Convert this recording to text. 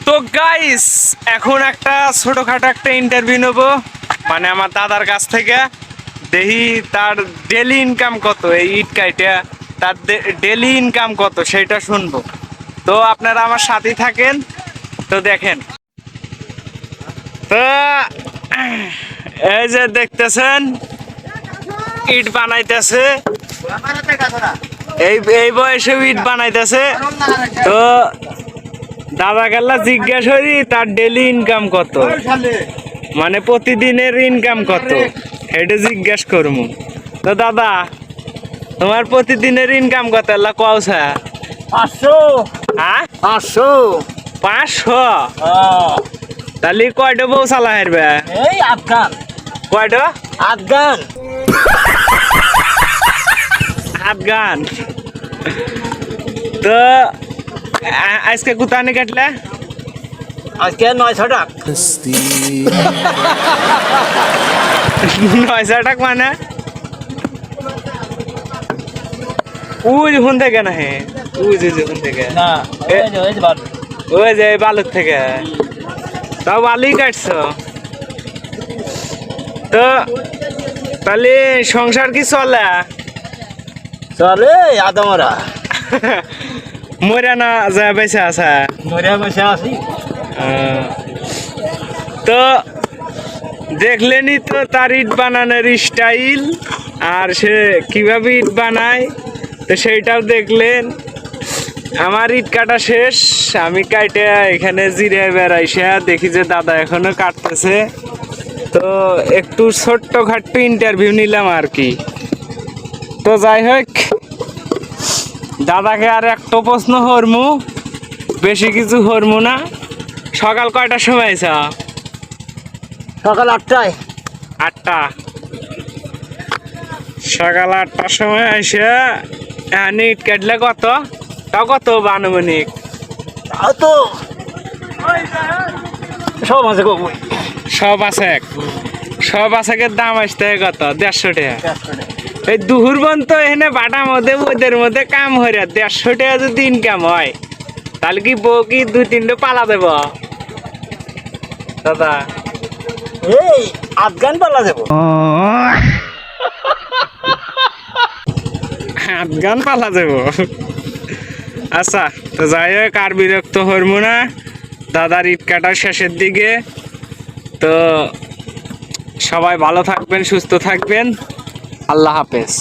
তো গাইস এখন একটা ছোটখাটো একটা ইন্টারভিউ নেব, মানে আমার দাদার কাছ থেকে। দেখি তার ডেলি ইনকাম কত, এই ইট কাইটা তার ডেলি ইনকাম কত সেটা শুনবো। তো আপনারা আমার সাথেই থাকেন, তো দেখেন। তো এই যে দেখতেছেন ইট বানাইতেছে, এই বয়সে ইট বানাইতেছে। তো দাদা কাল্লা জিজ্ঞাসা করি তার ডেলি ইনকাম কত, মানে প্রতিদিনের ইনকাম কত, এটা জিজ্ঞাসা করবো। তো দাদা তোমার প্রতিদিনের ইনকাম কত আল্লাহ কওছা? 500। হ্যাঁ 500। 500? তাহলে কয়টা বউ চালা হারবে? এই আফগান। কয়টা? আফগান। আফগান। তো আজকে কুতানি কাটলে? আজকে 900 টাকা। 900 টাকা মানে উজ হুন থেকে না? হে উজ হুন থেকে না, এ- ওই যে বালু। ওই যে বালুর থেকে। তাও বালুই কাটছো। তো তাহলে সংসার কি চলে? চলে আদমরা। মরে না যায় বেঁচে আছে? মরে বসে আছি। তো দেখলেনি তো তার ইট বানানোর স্টাইল, আর সে কিভাবে ইট বানায়, তো সেইটাও দেখলেন। আমার ইট কাটা শেষ, আমি কাটে এখানে জিরে বেড়াইসা দেখি যে দাদা এখনো কাটতেছে। তো একটু ছোট্ট খাট্টো ইন্টারভিউ নিলাম আর কি। তো যাই হোক, দাদাকে আর একটা প্রশ্ন হরমু, বেশি কিছু হরমু না। সকাল কয়টার সময় আইছা? সকাল 8টায়। 8টা। সকাল 8টার সময় আইসা এখানে ইট কাটলে কত? তাও কত আনুমানিক? তাও তো সব আছে গো। সব আছে, সব আছে দাম আসতে কত? 150 টাকা। এই দুহুর বন তো এখানে বাটার মধ্যে ওদের মধ্যে কাম হইরা 150 টাকা যদি ইনকাম হয়, তাহলে কি বউ কি 2-3টা পালা দেব দাদা? এই আফগান পালা দেবো। আফগান পালা দেব। আচ্ছা, তো যাই হোক আর বিরক্ত হরমু না, দাদার ইট কাটার শেষের দিকে। তো সবাই ভালো থাকবেন, সুস্থ থাকবেন, আল্লাহ হাফেজ।